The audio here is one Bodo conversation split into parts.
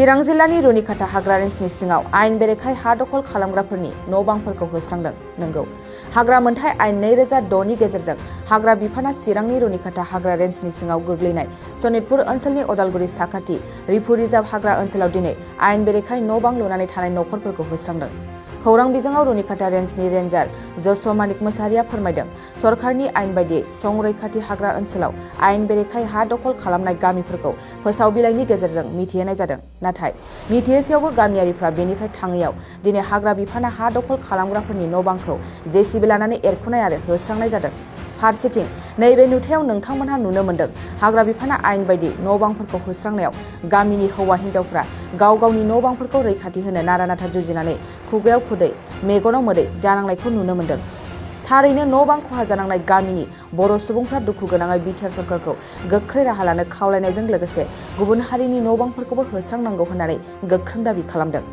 चिरां जिल्लानि रुनिकाटा हाग्रा रेन्जनि सिङाव आयेन बेरेखायै हा दखल खालामग्राफोरनि न' बांफोरखौ होस्रांदों। नंगौ, हाग्रा मोनथाय आयेन 2006 नि गेजेरजों हाग्रा बिफाना चिरांनि रुनिकाटा हाग्रा रेन्जनि सिङाव गोग्लैनाय सनितपुर ओनसोलनि अदालगुरि साखाथि रिफु रिजार्भ हाग्रा ओनसोलाव दिनै आयेन बेरेखायै न' बां लुनानै थानाय नखरफोरखौ होस्रांदों। खौरां बिजोङाव रुनिकाटा रेन्जनि रेन्जार जस मानिक मोसाहारिया फोरमायदों, सरकारनि आयेन बायदियै संरैखाथि हाग्रा ओनसोलाव आयेन बेरेखायै हा दखल खालामनाय गामिफोरखौ फोसाव बिलाइनि गेजेरजों मिथिहोनाय जादों। नाथाय मिथिहोसेयावबो गामियारिफ्रा बेनिफ्राय थाङैयाव दिनै हाग्रा बिफाना हा दखल खालामग्राफोरनि न' बांखौ जेसिबि लानानै एरखुनाय आरो होस्रांनाय जादों। फारसेथिं नैबे नुथायाव नोंथांमोनहा नुनो मोन्दों, हाग्रा बिफाना आयेन बायदि न' बांफोरखौ होस्रांनायाव गामिनि हौवा हिन्जावफ्रा गाव गावनि न' बांफोरखौ रैखाथि होनो नारा नाथा जुजिनानै खुगायाव खुदै मेगनाव मोदै जानांनायखौ नुनो मोन्दों। थारैनो न' बां खहा जानांनाय गामिनि बर' सुबुंफ्रा दुखु गोनाङै बिटिआर सरकारखौ गोख्रै राहा लानो खावलायनायजों लोगोसे गुबुन हारिनि न' बांफोरखौबो होस्रांनांगौ होननानै गोख्रों दाबि खालामदों।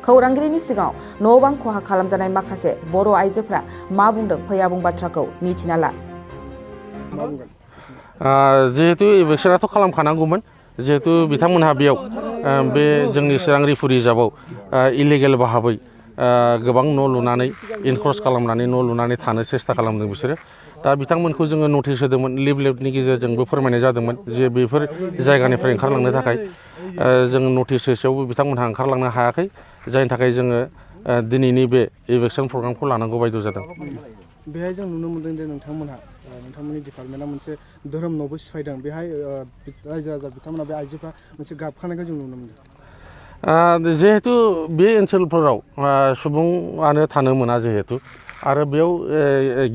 खौरांगिरिनि सिगाङाव न' बां खहा खालामजानाय माखासे बर' आइजोफ्रा मा बुंदों फै आबुं बाथ्राखौ मिथिना ला। जिहेतु इभेक्सनाथ' खालामखानांगौमोन, जिहेतु बिथांमोनहा बेयाव बे जोंनि चिरां रिफु रिजार्भआव इलिगेल भाबै गोबां न' लुनानै इनक्रस खालामनानै न' लुनानै थानो सेस्था खालामदों बिसोरो। दा बिथांमोनखौ जोङो नटिस होदोंमोन, लिफलेटनि गेजेरजोंबो फोरमायनाय जादोंमोन जे बेफोर जायगानिफ्राय ओंखारलांनो थाखाय जों नटिस होसेयावबो बिथांमोनहा ओंखारलांनो हायाखै, जायनि थाखाय जोङो दिनैनि बे इभेक्सन प्रग्रामखौ लानांगौ बायद' जादों। बेहाय जों नुनो मोन्दों जे नोंथांमोननि डिपार्टमेन्टआ मोनसे धोरोम न'बो सिफायदों। बेहाय रायजो राजा बिथांमोना बे आइजोफ्रा मोनसे गाबखानायखौ जों नुनो मोन्दों। जिहेतु बे ओनसोलफोराव सुबुङानो थानो मोना जिहेतु, आरो बेयाव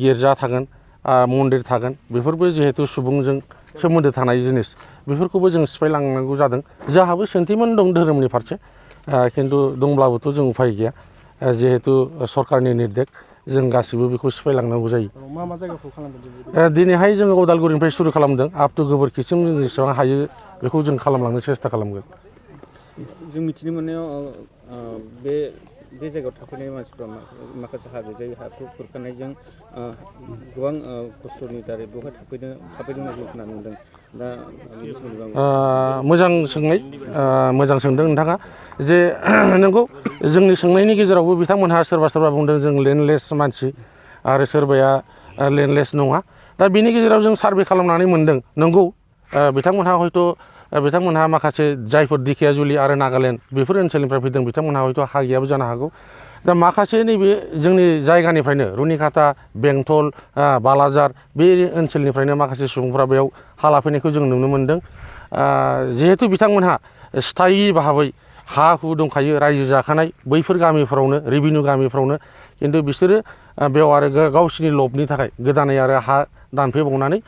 गिर्जा थागोन, मन्दिर थागोन, बेफोरबो जिहेतु सुबुंजों सोमोन्दो थानाय जिनिस, बेफोरखौबो जों सिफायलांनांगौ जादों। जोंहाबो सेन्टिमेन्ट दं धोरोमनि फारसे, खिन्थु दंब्लाबोथ' जों उफाय गैया, जिहेतु सरकारनि निर्देश जों गासिबो बेखौ सिफायलांनांगौ जायो। मा मा जायगाखौ खालामदों? दिनैहाय जोङो उदालगुरिनिफ्राय सुरु खालामदों, आप टु गोबोरखिसिम जों जेसेबां हायो बेखौ जों खालामलांनो सेस्था खालामगोन। जों मिथिनो मोननायाव बे जायगायाव थाफैनाय मानसिफ्रा माखासे हाजो जायो हाखौ खुरखानायजों गोबां खस्थ'नि दारै बेवहाय थाफैदों जों खोनानो मोनदों। दा मोजां सोंदों नोंथाङा, जे नंगौ जोंनि सोंनायनि गेजेरावबो बिथांमोनहा सोरबा बुंदों जों लेन्डलेस मानसि आरो सोरबाया लेन्डलेस नङा। दा बिनि गेजेराव जों सार्भे खालामनानै मोनदों, नंगौ बिथांमोनहा हयथ' बिथांमोनहा माखासे जायफोर दिखियाजुलि आरो नागालेण्ड बेफोर ओनसोलनिफ्राय फैदों, बिथांमोनहा हयथ' हा गैयाबो जानो हागौ। दा माखासे नैबे जोंनि जायगानिफ्रायनो रुनिकाटा, बेंटल, बालाजार बे ओनसोलनिफ्रायनो माखासे सुबुंफ्रा बेयाव हा लाफैनायखौ जों नुनो मोन्दों। जिहेतु बिथांमोनहा स्थायि भाबै हा हु दंखायो, रायजो जाखानाय बैफोर गामिफ्रावनो, रेभिनिउ गामिफ्रावनो, खिन्थु बिसोरो बेयाव आरो गावसिनि लबनि थाखाय गोदानै आरो हा दानफैबावनानै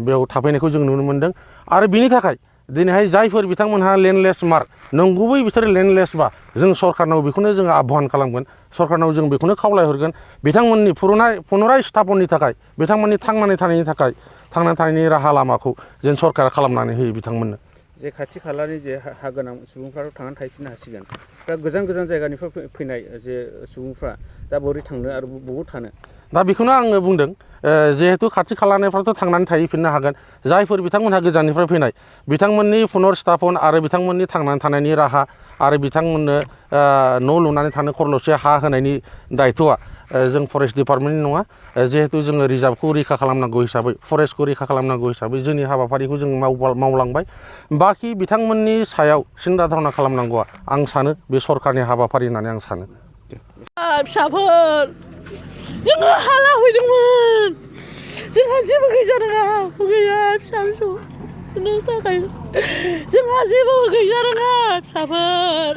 बेयाव थाफैनायखौ जों नुनो मोन्दों। आरो बिनि थाखाय दिनैहाय जायफोर बिथांमोनहा लेन्डलेस मार्क, नंगुबै बिसोरो लेन्डलेसबा जों सरकारनाव बेखौनो जोङो आह्वान खालामगोन, सरकारनाव जों बेखौनो खावलायहरगोन, बिथांमोननि पुनराय स्थापननि थाखाय, बिथांमोननि थांनानै थानायनि राहा लामाखौ जेन सरकारा खालामनानै होयो बिथांमोननो। जे खाथि खालानि जे हा गोनां सुबुंफ्रा थांनानै थाहैफिननो हासिगोन। दा गोजान जायगानिफ्राय फैनाय जे सुबुंफ्रा दा बोरै थांनो आरो बबाव थानो? दा बेखौनो आङो बुंदों, जिहेतु खाथि खालानिफ्राथ' थांनानै थाहैफिननो हागोन। जायफोर बिथांमोनहा गोजाननिफ्राय फैनाय, बिथांमोननि पुनर्स्थापन आरो बिथांमोननि थांनानै थानायनि राहा आरो बिथांमोननो न' लुनानै थानो खरलबसे हा होनायनि दायथ'आ जों फरेस्ट डिपार्टमेन्टनि नङा। जिहेतु जोङो रिजार्भखौ रैखा खालामनांगौ हिसाबै, फरेस्टखौ रैखा खालामनांगौ हिसाबै जोंनि हाबाफारिखौ जों मावलांबाय। बाखि बिथांमोननि सायाव सिन्था धारना खालामनांगौआ आं सानो बे सरकारनि हाबाफारि होननानै आं सानो। फिसाफोर जोङो हा लाफैदोंमोन, जोंहा जेबो गैजा रोङा, हु गैया, फिसा फिसौनि थाखाय जोंहा जेबो गैजा रोङा फिसाफोर।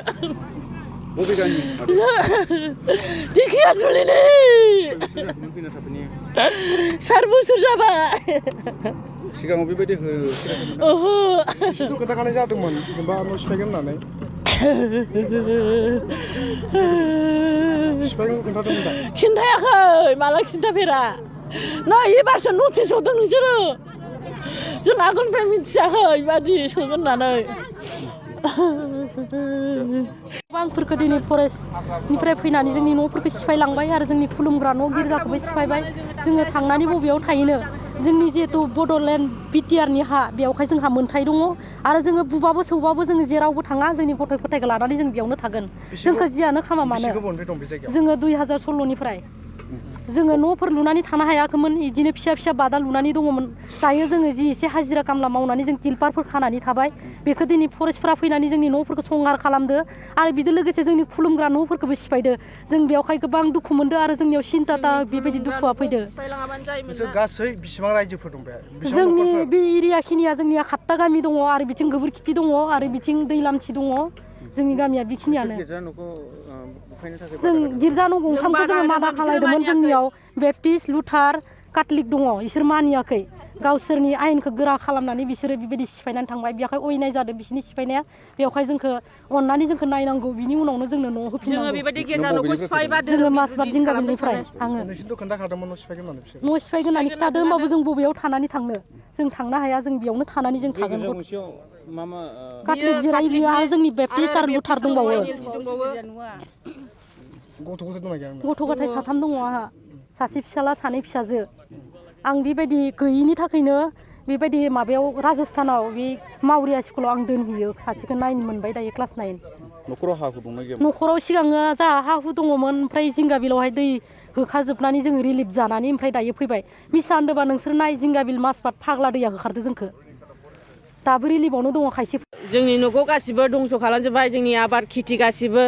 दिखियाजुलिनि 4 बोसोर जाबाय। सिगाङाव बेबायदि ओहो एसेथ' खोन्थाखानाय जादोंमोन जेनेबा न' सिफायगोन होननानै। सिफायगोन खोन्थादोंमोन दा? खिन्थायाखै, माला खिन्थाफेरा। नै एबारसो नटिस हरदों नोंसोरो। जों आगोलनिफ्राय मिथियाखै बेबादि सोगोन होननानै। बांफोरखौ दिनै फरेस्टनिफ्राय फैनानै जोंनि न'फोरखौ सिफायलांबाय आरो जोंनि खुलुमग्रा न' गिर्जाखौबो सिफायबाय। जोङो थांनानै बबेयाव थाहैनो? जोंनि जिहेतु बड'लेण्ड बिटिआरनि हा बेयावहाय जोंहा मोन्थाय दङ आरो जोङो बुबाबो सौबाबो जोङो जेरावबो थाङा जोंनि गथ' गथायखौ लानानै जों बेयावनो थागोन जोंखौ जियानो खामा मानो जोङो 2016निफ्राय जोङो न'फोर लुनानै थानो हायाखैमोन इदिनो फिसा फिसा बादा लुनानै दङमोन दायो जोङो जि एसे हाजिरा खामला मावनानै जों तिलपारफोर खानानै थाबाय बेखौ दिनै फरेस्टफ्रा फैनानै जोंनि न'फोरखौ संहार खालामदो आरो बिजों लोगोसे जोंनि खुलुमग्रा न'फोरखौबो सिफायदो जों बेयावहाय गोबां दुखु मोनदो आरो जोंनियाव सिन्ता बेबायदि दुखुआ फैदो गासै बेसेबां रायजोफोर दं बे जोंनि बे एरिया खिनिया जोंनिया 7टा गामि दङ आरो बिथिं गोबोरखिथि दङ आरो बिथिं दैलामथि दङ जोंनि गामिया बेखिनियानो जों गिर्जा न' गंथामखौ जोङो मादा खालायदोंमोन जोंनियाव बेप्टिस्ट लुथार काथलिक दङ इसोर मानियाखै गावसोरनि आयेनखौ गोरा खालामनानै बिसोरो बेबायदि सिफायनानै थांबाय बेयावहाय अयनाय जादों बिसोरनि सिफायनाया बेयावहाय जोंखौ अननानै जोंखौ नायनांगौ बिनि उनावनो जोंनो न' होफिननांगौ जोङो मासबाद जिंगाबिलनिफ्राय आङो न' सिफायगोन होननानै खिथादों होमबाबो जों बबेयाव थानानै थांनो जों थांनो हाया जों बेयावनो थानानै जों थागोन काथलिक जिराय बियो आरो जोंनि बेप्टिस्ट आरो लुथार दंबावो गथ' गथाय 3 दङ आंहा सासे फिसाला 2 फिसाजो आं बेबायदि गैयिनि थाखायनो बेबायदि माबायाव राजस्थानाव बे मावरिया स्कुलाव आं दोनहैयो सासेखौ 9 मोनबाय दायो क्लास 9 न'खराव हा हु दंना गैया न'खराव सिगाङो जोंहा हा हु दङमोन ओमफ्राय जिंगाबिलावहाय दै होखाजोबनानै जों रिलिफ जानानै ओमफ्राय दायो फैबाय मिसा होनदोंबा नोंसोर नाय जिंगाबिल मासबाद फाग्ला दैया होखारदो जोंखौ दाबो रिलिफावनो दङ खायसे जोंनि न'खौ गासिबो दंस' खालामजोब्बाय जोंनि आबाद खेथि गासिबो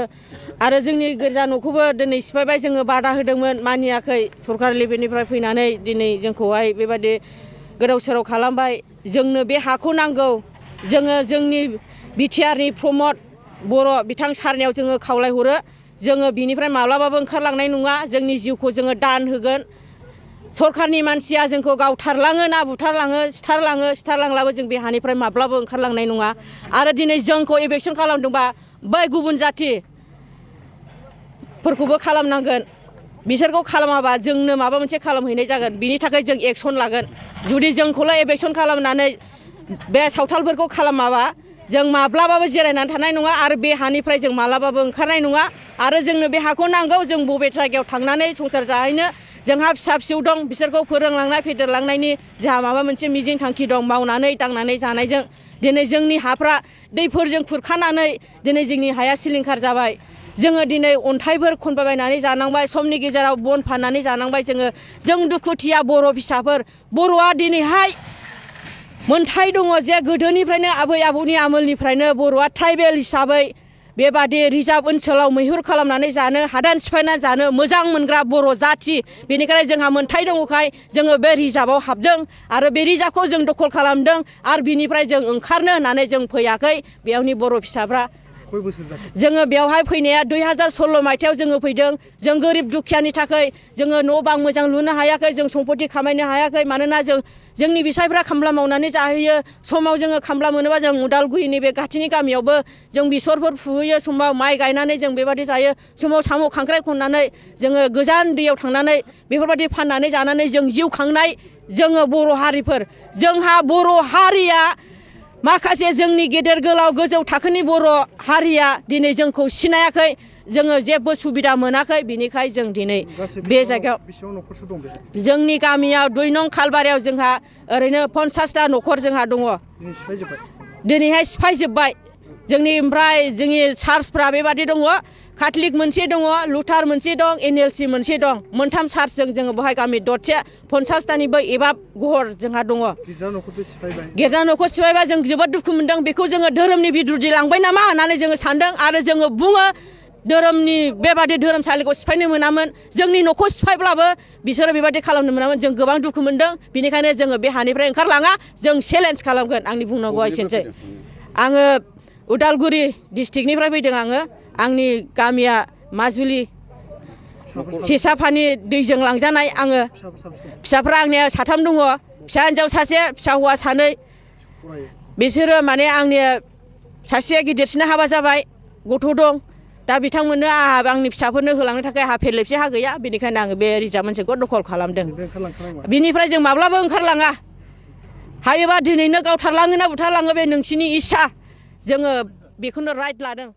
आरो जोंनि गिर्जा न'खौबो दिनै सिफायबाय जोङो बादा होदोंमोन मानियाखै सरकार लेभेलनिफ्राय फैनानै दिनै जोंखौहाय बेबायदि गोदाव सोराव खालामबाय जोंनो बे हाखौ नांगौ जोङो जोंनि बिटिआरनि प्रमद बर' बिथां सारनियाव जोङो खावलायहरो जोङो बिनिफ्राय माब्लाबाबो ओंखारलांनाय नङा जोंनि जिउखौ जोङो दान होगोन सरकारनि मानसिया जोंखौ गावथारलाङो ना बुथारलाङो सिथारलांब्लाबो जों बे हानिफ्राय माब्लाबो ओंखारलांनाय नङा आरो दिनै जोंखौ इभेकसन खालामदोंबा बै गुबुन जाथिफोरखौबो खालामनांगोन बिसोरखौ खालामाबा जोंनो माबा मोनसे खालामहैनाय जागोन बिनि थाखाय जों एक्सन लागोन जुदि जोंखौल' इभेकसन खालामनानै बे सावथालफोरखौ खालामाबा जों माब्लाबाबो जिरायनानै थानाय नङा आरो बे हानिफ्राय जों माब्लाबाबो ओंखारनाय नङा आरो जोंनो बे हाखौ नांगौ जों बबे जायगायाव थांनानै संसार जाहैनो जोंहा फिसा फिसौ दं बिसोरखौ फोरोंलांनाय फेदेरलांनायनि जोंहा माबा मोनसे मिजिं थांखि दं मावनानै दांनानै जानायजों दिनै जोंनि हाफ्रा दैफोरजों खुरखानानै दिनै जोंनि हाया सिलिंखार जाबाय जोङो दिनै अन्थाइफोर खनबायबायनानै जानांबाय समनि गेजेराव बन फाननानै जानांबाय जों दुखुथिया बर' फिसाफोर बर'आ दिनैहाय मोनथाय दङ जे गोदोनिफ्रायनो आबै आबौनि आमोलनिफ्रायनो बर'आ ट्राइबेल हिसाबै बेबादि रिजार्भ ओनसोलाव मैहुर खालामनानै जानो हादान सिफायनानै जानो मोजां मोनग्रा बर' जाथि बेनिखायनो जोंहा मोनथाय दङखाय जोङो बे रिजार्भआव हाबदों आरो बे रिजार्भखौ जों दखल खालामदों आरो बिनिफ्राय जों ओंखारनो होननानै जों फैयाखै बेयावनि बर' फिसाफ्रा जोङो बेवहाय फैनाया 2016 मायथाइयाव जोङो फैदों जों गोरिब दुखियानि थाखाय जोङो न' बां मोजां लुनो हायाखै जों सम्पति खामायनो हायाखै मानोना जोंनि बिसायफ्रा खामला मावनानै जाहैयो समाव जोङो खामला मोनोबा जों उदालगुरिनि बे खाथिनि गामियावबो जों बेसरफोर फुहैयो समाव माइ गायनानै जों बेबादि जायो समाव साम' खांख्राइ खननानै जोङो गोजान दैयाव थांनानै बेफोरबायदि फाननानै जानानै जों जिउ खांनाय जोङो बर' हारिफोर जोंहा बर' हारिया माखासे जोंनि गेदेर गोलाव गोजौ थाखोनि बर' हारिया दिनै जोंखौ सिनायाखै जोङो जेबो सुबिदा मोनाखै बिनिखाय जों दिनै बे जायगायाव जोंनि गामियाव 2 नं खालबारियाव जोंहा ओरैनो 50टा न'खर जोंहा दङ दिनैहाय सिफायजोब्बाय जोंनि ओमफ्राय जोंनि चार्चफ्रा बेबादि दङ काथलिक मोनसे दङ लुथार मोनसे दं NLC मोनसे दं मोनथाम चार्चजों जोङो बेहाय गामि दरसे 50टानिबो एबाब गहर जोंहा दङ गिर्जा न'खौ सिफायबा जों जोबोद दुखु मोनदों बेखौ जोङो धोरोमनि बिरुदि लांबाय नामा होननानै जोङो सानदों आरो जोङो बुङो धोरोमनि बेबादि धोरोमसालिखौ सिफायनो मोनामोन जोंनि न'खौ सिफायब्लाबो बिसोरो बेबादि खालामनो मोनामोन जों गोबां दुखु मोनदों बेनिखायनो जोङो बे हानिफ्राय ओंखारलाङा जों चेलेन्ज खालामगोन आंनि बुंनांगौआ एसेनोसै आङो उदालगुरि डिस्ट्रिक्टनिफ्राय फैदों आङो आंनि गामिया माजुलि सेसाफानि दैजों लांजानाय आङो फिसाफ्रा आंनिया 3 दङ फिसा हिन्जाव सासे फिसा हौवा 2 बिसोरो माने आंनि सासेया गिदिरसिना हाबा जाबाय गथ' दं दा बिथांमोननो आंनि फिसाफोरनो होलांनो थाखाय हा फेरलेबसे हा गैया बेनिखायनो आङो बे रिजार्भ मोनसेखौ दखल खालामदों बिनिफ्राय जों माब्लाबो ओंखारलाङा हायोबा दिनैनो गावथारलाङो ना बुथारलाङो बे नोंसिनि इस्सा जोङो बेखौनो राइट लादों